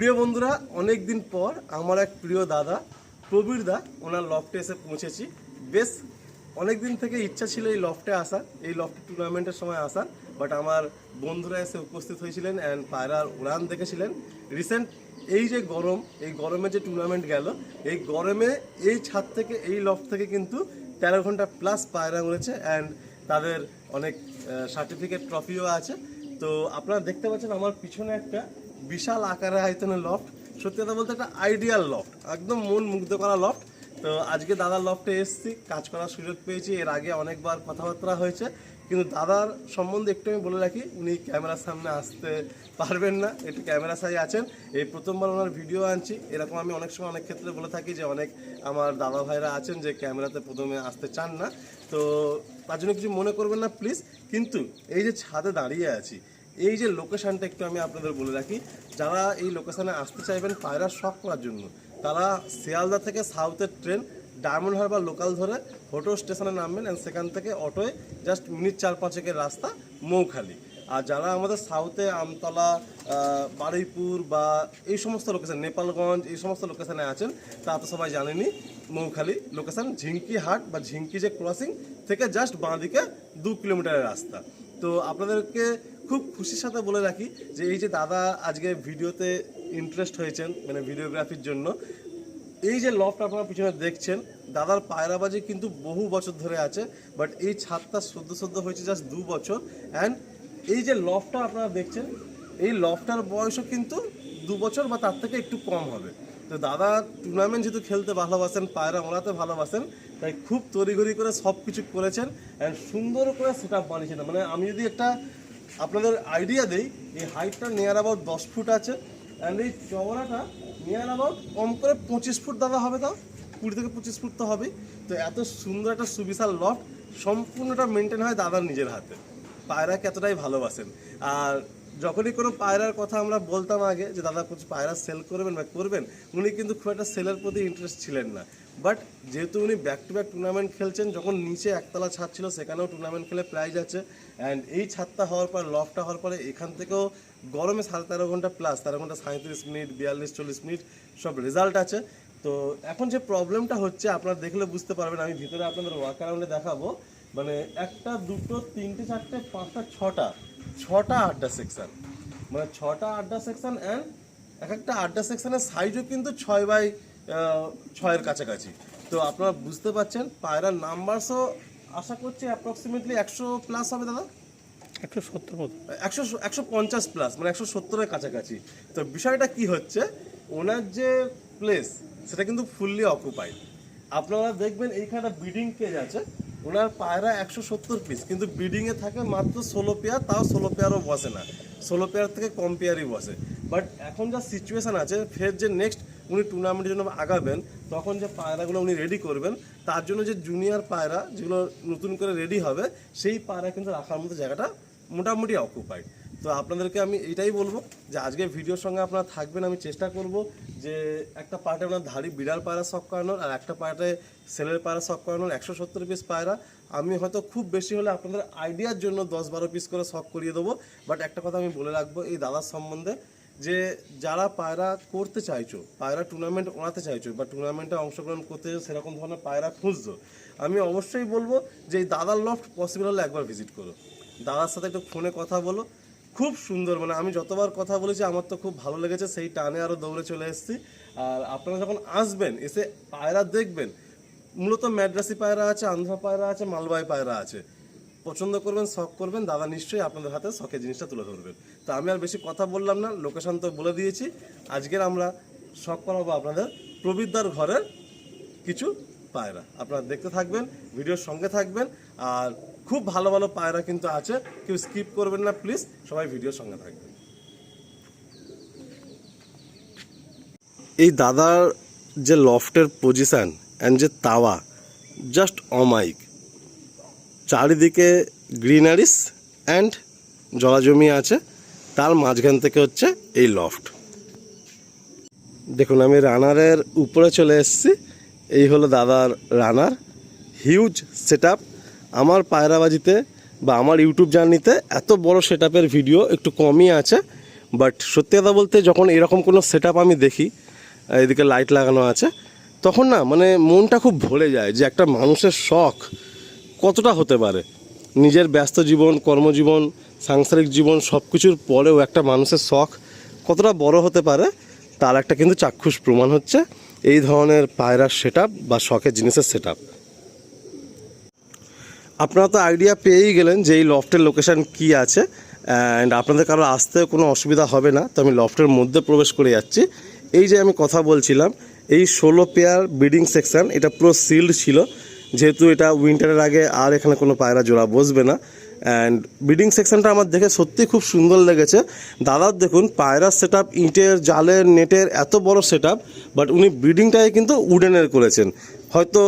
প্রিয় বন্ধুরা, অনেক দিন পর আমার এক প্রিয় দাদা প্রবীর দা ওনার লফটে এসে পৌঁছেছি। বেশ অনেক দিন থেকে ইচ্ছা ছিল এই লফটে আসার, এই লফটে টুর্নামেন্টের সময় আসার, বাট আমার বন্ধুরা এসে উপস্থিত হয়েছিলেন অ্যান্ড পায়রার উড়ান দেখেছিলেন। রিসেন্ট এই যে গরম, এই গরমে যে টুর্নামেন্ট গেল, এই গরমে এই ছাদ থেকে এই লফট থেকে কিন্তু 13 ঘন্টা প্লাস পায়রা উড়েছে অ্যান্ড তাদের অনেক সার্টিফিকেট ট্রফিও আছে। তো আপনারা দেখতে পাচ্ছেন আমার পিছনে একটা বিশাল আকারে আয়তনের লফট। সত্যি কথা বলতে একটা আইডিয়াল লফট, একদম মন মুগ্ধ করা লফট। তো আজকে দাদার লফটে এসেছি, কাজ করার সুযোগ পেয়েছি। এর আগে অনেকবার কথাবার্তা হয়েছে, কিন্তু দাদার সম্বন্ধে একটু আমি বলে রাখি, উনি ক্যামেরার সামনে আসতে পারবেন না, একটু ক্যামেরা সাই আছেন। এই প্রথমবার ওনার ভিডিও আনছি। এরকম আমি অনেক সময় অনেক ক্ষেত্রে বলে থাকি যে অনেক আমার দাদা ভাইরা আছেন যে ক্যামেরাতে প্রথমে আসতে চান না, তো তার জন্য কিছু মনে করবেন না প্লিজ। কিন্তু এই যে ছাদে দাঁড়িয়ে আছি, এই যে লোকেশানটা একটু আমি আপনাদের বলে রাখি, যারা এই লোকেশানে আসতে চাইবেন পায়রা শখ করার জন্য, তারা শিয়ালদা থেকে সাউথের ট্রেন ডায়মন্ড হারবার লোকাল ধরে হোটো স্টেশনে নামবেন অ্যান্ড সেখান থেকে অটোয় জাস্ট মিনিট 4-5 রাস্তা মৌখালি। আর যারা আমাদের সাউথে আমতলা, বারুইপুর বা এই সমস্ত লোকেশান, নেপালগঞ্জ এই সমস্ত লোকেশানে আছেন, তা তো সবাই জানেনি। মৌখালি লোকেশান ঝিঙ্কি হাট বা ঝিঙ্কি যে ক্রসিং থেকে জাস্ট বাঁদিকে 2 কিলোমিটারের রাস্তা। তো আপনাদেরকে খুব খুশির সাথে বলে রাখি যে এই যে দাদা আজকে ভিডিওতে ইন্টারেস্ট হয়েছেন, মানে ভিডিওগ্রাফির জন্য, এই যে লফট আপনারা পিছনে দেখছেন, দাদার পায়রাবাজি কিন্তু বহু বছর ধরে আছে, বাট এই ছাদটা সদ্য হয়েছে জাস্ট 2 বছর। অ্যান্ড এই যে লফটটা আপনারা দেখছেন, এই লফটার বয়সও কিন্তু 2 বছর বা তার থেকে একটু কম হবে। তো দাদা টুর্নামেন্ট যেহেতু খেলতে ভালোবাসেন, পায়রা ওড়াতে ভালোবাসেন, তাই খুব তড়িঘড়ি করে সব কিছু করেছেন অ্যান্ড সুন্দর করে সেট আপ বানিয়েছেন। মানে আমি যদি একটা আপনাদের আইডিয়া দেই, এই হাইটটা নিয়ার অ্যাবাউট 10 ফুট আছে অ্যান্ড এই চওড়াটা নিয়ার অ্যাবাউট কম করে 25 ফুট দাদা হবে, তাও 20 থেকে 25 ফুট তো হবেই। তো এত সুন্দর একটা সুবিশাল লফট সম্পূর্ণটা মেনটেন হয় দাদার নিজের হাতে। পায়রাকে এতটাই ভালোবাসেন। আর যখনই কোনো পায়রার কথা আমরা বলতাম আগে যে দাদা কিছু পায়রা সেল করবেন বা করবেন, উনি কিন্তু খুব একটা সেলের প্রতি ইন্টারেস্ট ছিলেন না। বাট যেহেতু উনি ব্যাক টু ব্যাক টুর্নামেন্ট খেলছেন, যখন নিচে একতলা ছাদ ছিল সেখানেও টুর্নামেন্ট খেলে প্রাইজ আছে, অ্যান্ড এই ছাদটা হওয়ার পর, লফটটা হওয়ার পরে এখান থেকেও গরমে 13.5 ঘন্টা প্লাস, 13 ঘন্টা 37 মিনিট, 42-40 মিনিট সব রেজাল্ট আছে। তো এখন যে প্রবলেমটা হচ্ছে আপনারা দেখলে বুঝতে পারবেন, আমি ভিতরে আপনাদের ওয়ার্ক অ্যারাউন্ডে দেখাবো। মানে 1, 2, 3, 4, 5, 6টা আড্ডা সেকশন, মানে 6টা আড্ডা সেকশন অ্যান্ড এক একটা আড্ডা সেকশনের সাইজও কিন্তু 6x6 কাছাকাছি। তো আপনারা বুঝতে পারছেন পায়রার নাম্বারসও আশা করছি অ্যাপ্রক্সিমেটলি 100 প্লাস হবে দাদা, 170 মতো, 150 প্লাস, মানে 170-এর কাছাকাছি। তো বিষয়টা কি হচ্ছে, ওনার যে প্লেস সেটা কিন্তু ফুললি অকুপাইড। আপনারা দেখবেন এইখানে ব্রিডিং কেজ আছে, ওনার পায়রা 170 পিস, কিন্তু ব্রিডিংয়ে থাকে মাত্র 16 পেয়ার, তাও 16 পেয়ারও বসে না, 16 পেয়ার থেকে কম পেয়ারই বসে। বাট এখন যা সিচুয়েশান আছে, ফের যে নেক্সট উনি টুর্নামেন্টের জন্য আগাবেন, তখন যে পায়রাগুলো উনি রেডি করবেন, তার জন্য যে জুনিয়র পায়রা যেগুলো নতুন করে রেডি হবে, সেই পায়রা কিন্তু রাখার মতো জায়গাটা মোটামুটি অকুপাইড। তো আপনাদেরকে আমি এইটাই বলবো যে আজকে ভিডিওর সঙ্গে আপনারা থাকবেন। আমি চেষ্টা করব যে একটা পার্টে আপনার ধাড়ি বিড়াল পায়রা শখ করানোর, আর একটা পার্টে সেলের পায়রা শখ করানোর। 170 পিস পায়রা আমি হয়তো খুব বেশি হলে আপনাদের আইডিয়ার জন্য 10-12 পিস করে শখ করিয়ে দেবো। বাট একটা কথা আমি বলে রাখবো এই দাদার সম্বন্ধে, যে যারা পায়রা করতে চাইছো, পায়রা টুর্নামেন্ট ওড়াতে চাইছো বা টুর্নামেন্টে অংশগ্রহণ করতে সেরকম ধরনের পায়রা খুঁজছো, আমি অবশ্যই বলবো যে এই দাদার লফট পসিবল হলে একবার ভিজিট করো, দাদার সাথে একটু ফোনে কথা বলো। খুব সুন্দর, মানে আমি যতবার কথা বলেছি আমার তো খুব ভালো লেগেছে, সেই টানে আরও দৌড়ে চলে এসেছি। আর আপনারা যখন আসবেন, এসে পায়রা দেখবেন, মূলত ম্যাড্রাসি পায়রা আছে, আন্ধ্রা পায়রা আছে, মালবাই পায়রা আছে। পছন্দ করবেন, শখ করবেন, দাদা নিশ্চয়ই আপনাদের হাতে শখের জিনিসটা তুলে ধরবেন। তো আমি আর বেশি কথা বললাম না, লোকেশান তো বলে দিয়েছি। আজকের আমরা শখ করাবো আপনাদের প্রবীরদার ঘরের কিছু পায়রা। আপনারা দেখতে থাকবেন, ভিডিওর সঙ্গে থাকবেন। আর খুব ভালো ভালো পায়রা কিন্তু আছে, কেউ স্কিপ করবেন না প্লিজ, সবাই ভিডিওর সঙ্গে থাকবেন। এই দাদার যে লফটের পজিশান অ্যান্ড যে তাওয়া, জাস্ট অমাইক। চারিদিকে গ্রিনারিস অ্যান্ড জলাজমি আছে, তার মাঝখান থেকে হচ্ছে এই লফট। দেখুন আমি রানারের উপরে চলে এসেছি, এই হলো দাদার রানার। Huge set up. আমার পায়রাবাজিতে বা আমার ইউটিউব জার্নিতে এত বড় সেট আপের ভিডিও একটু কমই আছে। বাট সত্যি কথা বলতে যখন এরকম কোনো সেট আমি দেখি, এদিকে লাইট লাগানো আছে, তখন না মানে মনটা খুব ভরে যায় যে একটা মানুষের শখ কতটা হতে পারে। নিজের ব্যস্ত জীবন, কর্মজীবন, সাংসারিক জীবন সব কিছুর পরেও একটা মানুষের শখ কতটা বড় হতে পারে তার একটা কিন্তু চাক্ষুষ প্রমাণ হচ্ছে এই ধরনের পায়রার সেট বা শখের জিনিসের সেট। আপনারা তো আইডিয়া পেয়েই গেলেন যে এই লফটের লোকেশান কী আছে, অ্যান্ড আপনাদের কারো আসতেও কোনো অসুবিধা হবে না। তো আমি লফটের মধ্যে প্রবেশ করে যাচ্ছি। এই যে আমি কথা বলছিলাম, এই 16 পেয়ার ব্রিডিং সেকশন, এটা পুরো সিল্ড ছিল, যেহেতু এটা উইন্টারের আগে আর এখানে কোনো পায়রা জোড়া বসবে না। অ্যান্ড ব্রিডিং সেকশনটা আমার দেখে সত্যি খুব সুন্দর লেগেছে। দাদার দেখুন পায়রার সেট আপ, ইটের, জালের, নেটের এত বড় সেট আপ, বাট উনি ব্রিডিংটাই কিন্তু উডেনের করেছেন। হয়তো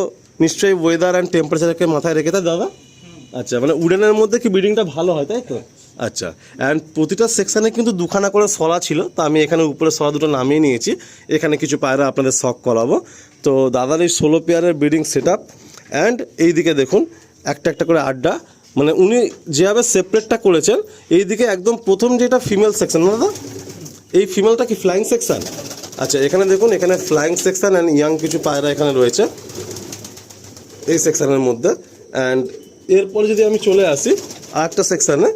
নিশ্চয়ই ওয়েদার অ্যান্ড টেম্পারেচারকে মাথায় রেখে, তাই দাদা? আচ্ছা, মানে উডেনের মধ্যে কি ব্রিডিংটা ভালো হয়, তাই তো? আচ্ছা, অ্যান্ড প্রতিটা সেকশানে কিন্তু দুখানা করে সরা ছিল, তো আমি এখানে উপরে সরা দুটো নামিয়ে নিয়েছি। এখানে কিছু পায়রা আপনাদের শখ করাবো। তো দাদার এই 16 পেয়ারের ব্রিডিং সেট আপ, অ্যান্ড এইদিকে দেখুন একটা একটা করে আড্ডা, মানে উনি যেভাবে সেপারেটটা করেছেন, এইদিকে একদম প্রথম যেটা ফিমেল সেকশন না দাদা, এই ফিমেলটা কি ফ্লাইং সেকশন? আচ্ছা, এখানে দেখুন এখানে ফ্লাইং সেকশন অ্যান্ড ইয়াং কিছু পায়রা এখানে রয়েছে এই সেকশানের মধ্যে। অ্যান্ড এরপরে যদি আমি চলে আসি আর একটা সেকশানে,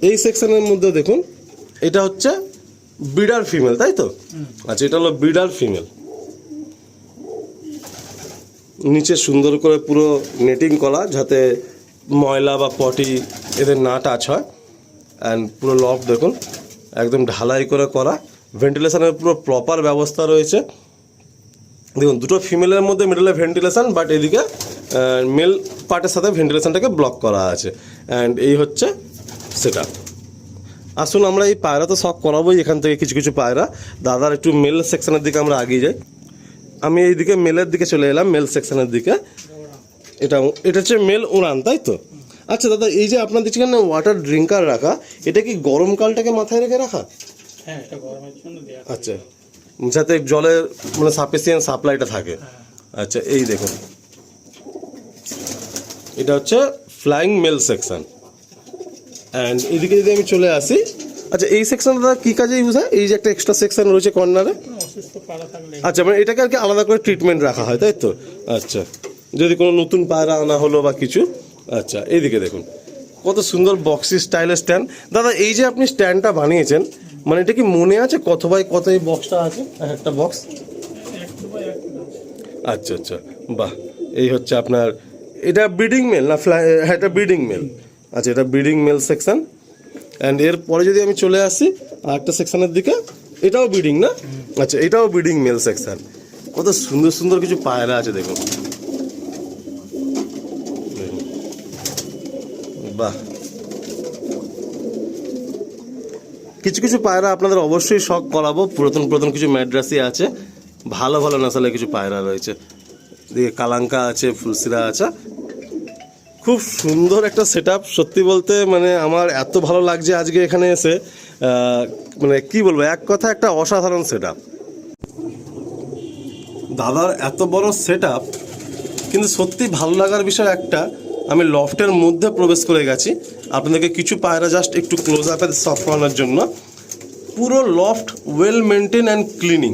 এই সেকশনের মধ্যে দেখুন এটা হচ্ছে ব্রিডার ফিমেল, তাই তো? আচ্ছা, এটা হলো ব্রিডার ফিমেল। নিচে সুন্দর করে পুরো নেটিং করা, যাতে ময়লা বা পটি এদের না টাচ হয়। অ্যান্ড পুরো লক দেখুন একদম ঢালাই করে করা, ভেন্টিলেশনের পুরো প্রপার ব্যবস্থা রয়েছে। দেখুন দুটো ফিমেলের মধ্যে মিডলে ভেন্টিলেশন, বাট এদিকে মেল পার্টের সাথে ভেন্টিলেশনটাকে ব্লক করা আছে। অ্যান্ড এই হচ্ছে সেটা। আসুন আমরা এই পায়রা তো শখ করাবোই, এখান থেকে কিছু কিছু পায়রা দাদার একটু মেল সেকশনের দিকে আমরা এগিয়ে যাই। আমি এইদিকে মেলের দিকে চলে এলাম, মেল সেকশনের দিকে। এটা হচ্ছে মেল উড়ান, তাই তো? আচ্ছা দাদা, এই যে আপনার দেখছি না ওয়াটার ড্রিঙ্কার রাখা, এটা কি গরমকালটাকে মাথায় রেখে রাখা? হ্যাঁ, এটা গরমের জন্য দেয়া। আচ্ছা, যাতে জলের মানে সাফিসিয়েন্ট সাপ্লাইটা থাকে। আচ্ছা, এই দেখুন এটা হচ্ছে ফ্লাইং মেল সেকশন। অ্যান্ড এদিকে যদি আমি চলে আসি, আচ্ছা এই সেকশনটা কী কাজে ইউজ হয়? এই যে একটা এক্সট্রা সেকশন রয়েছে কর্নারে, অসুস্থ পায়রা থাকলে আচ্ছা মানে এটাকে আর কি আলাদা করে ট্রিটমেন্ট রাখা হয়, তাই তো? আচ্ছা, যদি কোনো নতুন পায়রা আনা হলো বা কিছু। আচ্ছা, এইদিকে দেখুন কত সুন্দর বক্সি স্টাইলের স্ট্যান্ড। দাদা এই যে আপনি স্ট্যান্ডটা বানিয়েছেন, মানে এটা কি মনে আছে কত বাই কত এই বক্সটা আছে? একটা বক্স। আচ্ছা আচ্ছা, বাহ। এই হচ্ছে আপনার, এটা ব্রিডিং মেল না ফ্লাই? হ্যাঁ, এটা ব্রিডিং মেল। আচ্ছা, এটা ব্রিডিং মেল সেকশন। অ্যান্ড এরপরে যদি আমি চলে আসি আর একটা সেকশনের দিকে, এটাও ব্রিডিং না? আচ্ছা, এটাও ব্রিডিং মেল সেকশন। কত সুন্দর সুন্দর কিছু পায়রা আছে দেখুন, বাহ। কিছু কিছু পায়রা আপনাদের অবশ্যই শখ করাবো, পুরাতন পুরাতন কিছু ম্যাড্রাসি আছে, ভালো ভালো নাসালে কিছু পায়রা রয়েছে। দিকে কালাঙ্কা আছে, ফুলসিরা আছে, খুব সুন্দর একটা সেট আপ। সত্যি বলতে মানে আমার এত ভালো লাগছে আজকে এখানে এসে, মানে কি বলবো, এক কথা একটা অসাধারণ সেট আপ। দাদার এত বড় সেট আপ, কিন্তু সত্যি ভালো লাগার বিষয় একটা, আমি লফটের মধ্যে প্রবেশ করে গেছি। আপনাদেরকে কিছু পায়রা জাস্ট একটু ক্লোজ আপে শখ করানোর জন্য। পুরো loft well maintain and cleaning,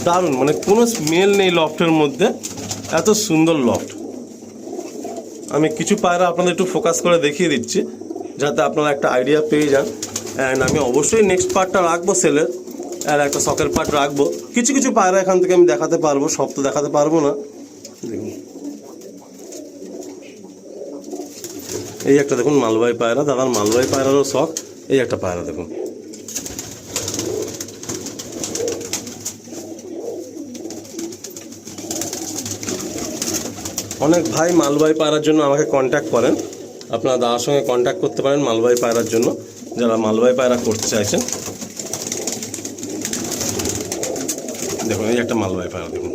দারুণ, মানে কোনো স্মেল নেই লফটের মধ্যে, এত সুন্দর লফট। আমি কিছু পায়রা আপনাদের একটু ফোকাস করে দেখিয়ে দিচ্ছি, যাতে আপনারা একটা আইডিয়া পেয়ে যান। অ্যান্ড আমি অবশ্যই নেক্সট পার্টটা রাখবো সেলের, আর একটা শখের পার্ট রাখবো। কিছু কিছু পায়রা এখান থেকে আমি দেখাতে পারবো, সব তো দেখাতে পারবো না। দেখুন এই একটা দেখুন মালবাহী পায়রা, দাদার মালবাহী পায়রারও শখ। এই একটা পায়রা দেখুন, অনেক ভাই মালবাহী পায়রার জন্য আমাকে কন্ট্যাক্ট করেন, আপনারা দাদার সঙ্গে কন্ট্যাক্ট করতে পারেন মালবাহী পায়রার জন্য, যারা মালবাহী পায়রা করতে চাইছেন। দেখুন এই একটা মালবাহী পায়রা দেখুন,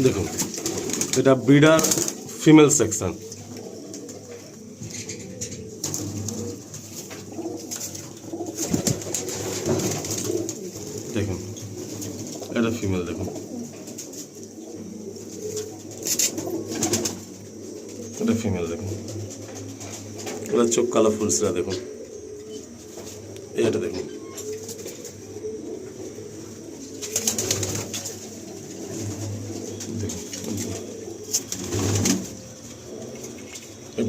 দেখুন এটা ব্রিডার ফিমেল সেকশন। দেখুন এটা ফিমেল, দেখুন ওরা চোখ কালো ফুলসরা দেখুন, এটা দেখুন।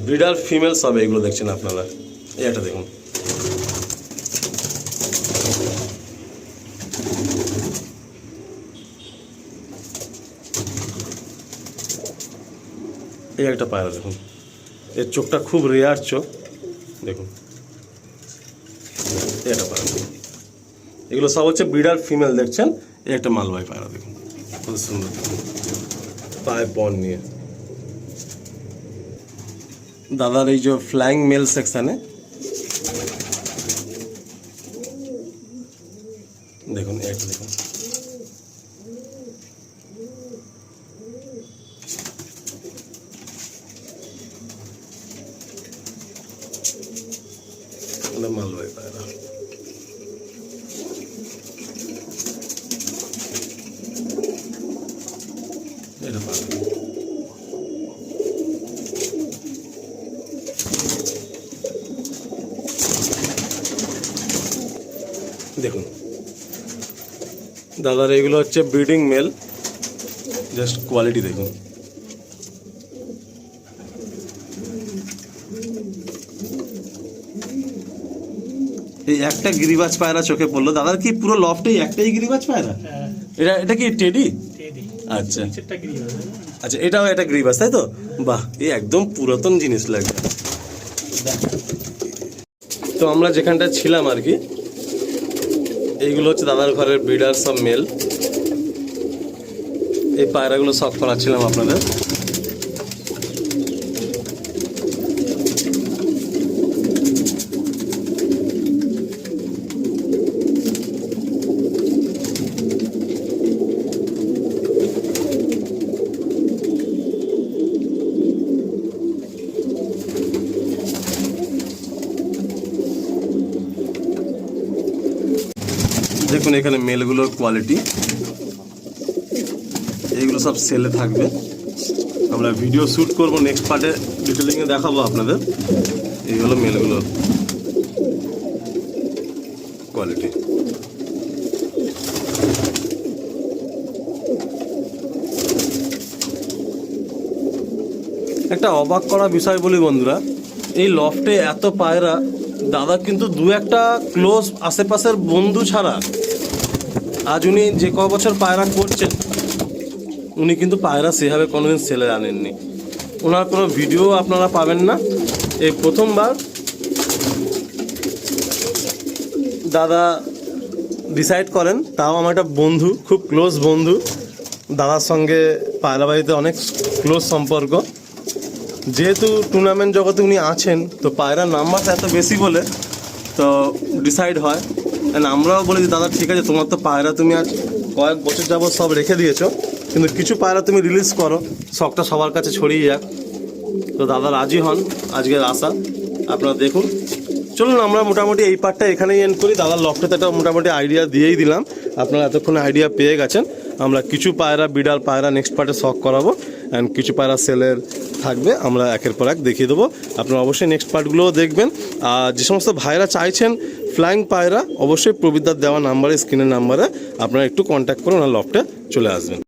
ব্রিডার ফিমেল সব এগুলো দেখছেন আপনারা, এটা দেখুন। এই একটা পায়রা দেখুন, এর চোখটা খুব রেয়ার চোখ দেখুন, এটা পায়রা। এগুলো সব হচ্ছে ব্রিডার ফিমেল দেখছেন। এই একটা মালবাহী পায়রা দেখুন, খুব সুন্দর পায়ে পন নিয়ে। দাদার এই যে ফ্লাইং মেল সেকশনে দেখুন, এটা দেখুন। মালবাহী পায়রা, এটা পায়রা দেখুন। দাদার এগুলো হচ্ছে ব্রিডিং মেল, জাস্ট কোয়ালিটি দেখুন। এই একটা গিরিবাজ পায়রা চোখে পড়লো। দাদার কি পুরো লফটেই একটাই গিরিবাজ পায়রা? হ্যাঁ, এটা কি টেডি? টেডি। আচ্ছা নিচেরটা গ্রিবাজ। আচ্ছা, এটাও একটা গিরিবাজ তাই তো? বাহ, এই একদম পুরাতন জিনিস লাগে। তো আমরা যেখানটা ছিলাম আর কি, এইগুলো হচ্ছে দাদার ঘরের ব্রিডার সব মেল। এই পায়রাগুলো শখ করাচ্ছিলাম আপনাদের। দেখুন এখানে মেলগুলোর কোয়ালিটি, এইগুলো সব সেলে থাকবে। আমরা ভিডিও শ্যুট করব, নেক্সট পার্টে ডিটেলিংয়ে দেখাবো আপনাদের। এই হলো মেলগুলোর কোয়ালিটি। একটা অবাক করা বিষয় বলি বন্ধুরা, এই লফটে এত পায়রা, দাদা কিন্তু দু একটা ক্লোজ আশেপাশের বন্ধু ছাড়া আজ উনি যে ক বছর পায়রা করছেন, উনি কিন্তু পায়রা সেভাবে কোনোদিন সেলে আনেননি। ওনার কোনো ভিডিও আপনারা পাবেন না। এই প্রথমবার দাদা ডিসাইড করেন, তাও আমার একটা বন্ধু, খুব ক্লোজ বন্ধু, দাদার সঙ্গে পায়রা বাড়িতে অনেক ক্লোজ সম্পর্ক। যেহেতু টুর্নামেন্ট জগতে উনি আছেন, তো পায়রার নাম্বারটা এত বেশি বলে তো ডিসাইড হয়। অ্যান্ড আমরাও বলি যে দাদা ঠিক আছে, তোমার তো পায়রা তুমি আজ কয়েক বছর যাবত সব রেখে দিয়েছো, কিন্তু কিছু পায়রা তুমি রিলিজ করো, শখটা সবার কাছে ছড়িয়ে যাক। তো দাদা রাজি হন আজকের আশা। আপনারা দেখুন, চলুন আমরা মোটামুটি এই পার্টটা এখানেই এন্ড করি। দাদার লফটে একটা মোটামুটি আইডিয়া দিয়েই দিলাম, আপনারা এতক্ষণে আইডিয়া পেয়ে গেছেন। আমরা কিছু পায়রা, বিড়াল পায়রা নেক্সট পার্টে শখ করাবো, অ্যান্ড কিছু পায়রা সেলের থাকবে, আমরা একের পর এক দেখিয়ে দেবো। আপনারা অবশ্যই নেক্সট পার্টগুলোও দেখবেন। আর যে সমস্ত ভাইরা চাইছেন ফ্লাইং পায়রা, অবশ্যই প্রবীরদার দেওয়া নাম্বারে, স্ক্রিনের নাম্বারে আপনারা একটু কন্ট্যাক্ট করে ওনার লফটে চলে আসবেন।